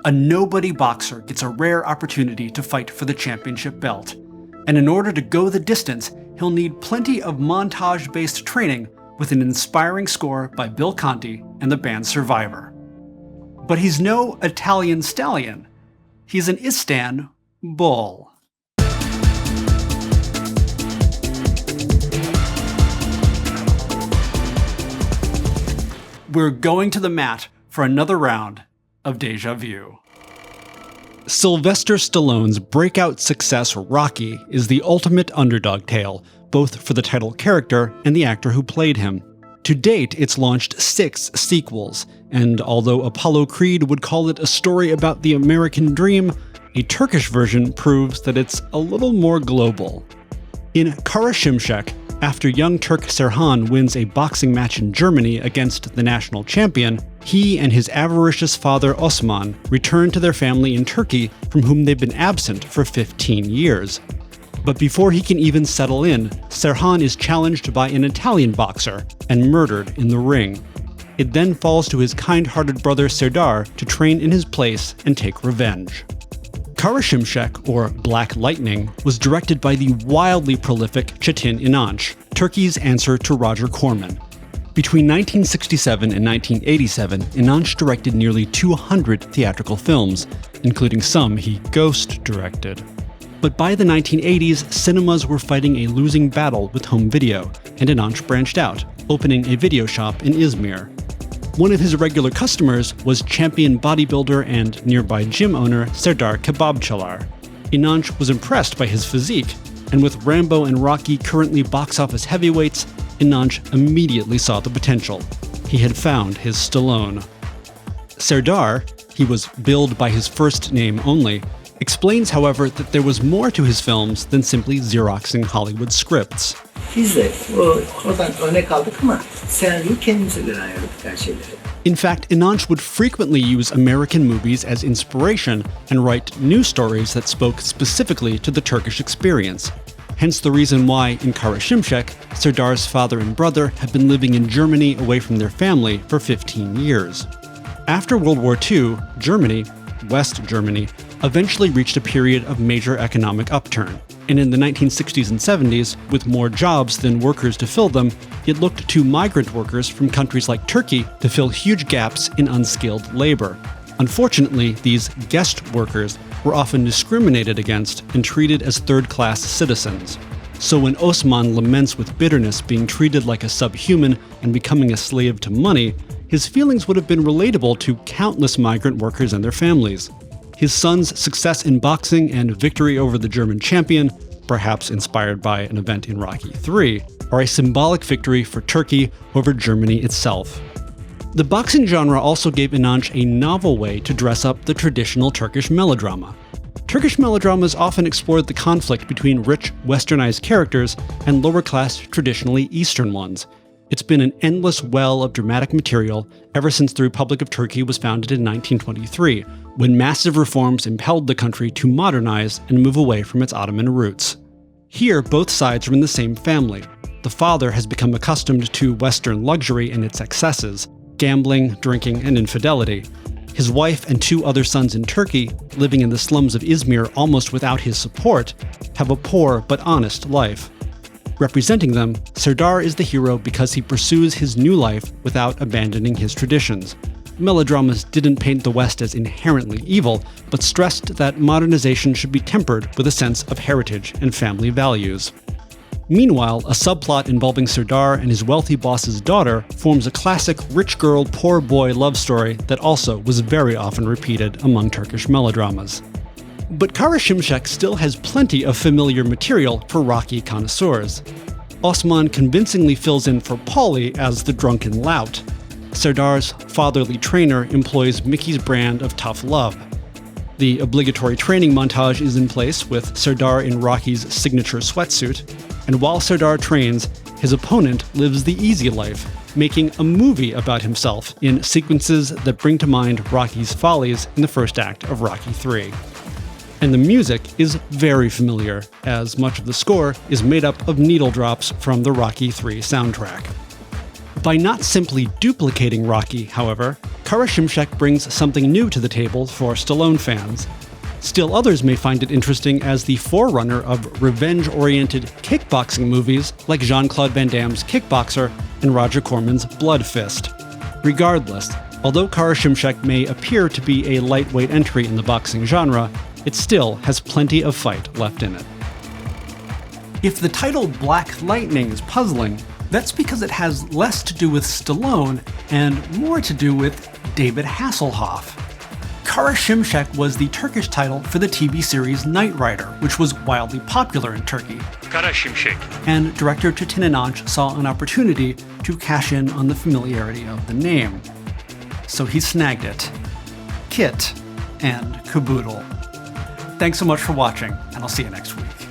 a nobody boxer gets a rare opportunity to fight for the championship belt. And in order to go the distance, he'll need plenty of montage-based training with an inspiring score by Bill Conti and the band Survivor. But he's no Italian stallion. He's an Istan bull. We're going to the mat for another round of Deja Vu. Sylvester Stallone's breakout success Rocky is the ultimate underdog tale, both for the title character and the actor who played him. To date, it's launched 6 sequels, and although Apollo Creed would call it a story about the American dream, a Turkish version proves that it's a little more global. In Kara Şimşek, after young Turk Serhan wins a boxing match in Germany against the national champion, he and his avaricious father Osman return to their family in Turkey, from whom they've been absent for 15 years. But before he can even settle in, Serhan is challenged by an Italian boxer and murdered in the ring. It then falls to his kind-hearted brother Serdar to train in his place and take revenge. Kara Şimşek, or Black Lightning, was directed by the wildly prolific Çetin İnanç, Turkey's answer to Roger Corman. Between 1967 and 1987, İnanç directed nearly 200 theatrical films, including some he ghost-directed. But by the 1980s, cinemas were fighting a losing battle with home video, and İnanç branched out, opening a video shop in Izmir. One of his regular customers was champion bodybuilder and nearby gym owner Serdar Kebapçılar. İnanç was impressed by his physique, and with Rambo and Rocky currently box office heavyweights, İnanç immediately saw the potential. He had found his Stallone. Serdar, he was billed by his first name only, explains, however, that there was more to his films than simply Xeroxing Hollywood scripts. In fact, İnanç would frequently use American movies as inspiration and write new stories that spoke specifically to the Turkish experience. Hence the reason why, in Kara Şimşek, Serdar's father and brother have been living in Germany away from their family for 15 years. After World War II, Germany, West Germany, eventually reached a period of major economic upturn. And in the 1960s and 70s, with more jobs than workers to fill them, it looked to migrant workers from countries like Turkey to fill huge gaps in unskilled labor. Unfortunately, these guest workers were often discriminated against and treated as third-class citizens. So when Osman laments with bitterness being treated like a subhuman and becoming a slave to money, his feelings would have been relatable to countless migrant workers and their families. His son's success in boxing and victory over the German champion, perhaps inspired by an event in Rocky III, are a symbolic victory for Turkey over Germany itself. The boxing genre also gave İnanç a novel way to dress up the traditional Turkish melodrama. Turkish melodramas often explored the conflict between rich, westernized characters and lower-class, traditionally Eastern ones. It's been an endless well of dramatic material ever since the Republic of Turkey was founded in 1923, when massive reforms impelled the country to modernize and move away from its Ottoman roots. Here, both sides are in the same family. The father has become accustomed to Western luxury and its excesses, gambling, drinking, and infidelity. His wife and 2 other sons in Turkey, living in the slums of Izmir almost without his support, have a poor but honest life. Representing them, Serdar is the hero because he pursues his new life without abandoning his traditions. Melodramas didn't paint the West as inherently evil, but stressed that modernization should be tempered with a sense of heritage and family values. Meanwhile, a subplot involving Serdar and his wealthy boss's daughter forms a classic rich girl, poor boy love story that also was very often repeated among Turkish melodramas. But Kara Şimşek still has plenty of familiar material for Rocky connoisseurs. Osman convincingly fills in for Paulie as the drunken lout. Serdar's fatherly trainer employs Mickey's brand of tough love. The obligatory training montage is in place with Serdar in Rocky's signature sweatsuit, and while Serdar trains, his opponent lives the easy life, making a movie about himself in sequences that bring to mind Rocky's follies in the first act of Rocky III. And the music is very familiar, as much of the score is made up of needle drops from the Rocky III soundtrack. By not simply duplicating Rocky, however, Kara Şimşek brings something new to the table for Stallone fans. Still others may find it interesting as the forerunner of revenge-oriented kickboxing movies like Jean-Claude Van Damme's Kickboxer and Roger Corman's Blood Fist. Regardless, although Kara Şimşek may appear to be a lightweight entry in the boxing genre, it still has plenty of fight left in it. If the title Black Lightning is puzzling, that's because it has less to do with Stallone and more to do with David Hasselhoff. Kara Şimşek was the Turkish title for the TV series Knight Rider, which was wildly popular in Turkey. Kara Şimşek. And director Çetin İnanç saw an opportunity to cash in on the familiarity of the name. So he snagged it. Kit and caboodle. Thanks so much for watching, and I'll see you next week.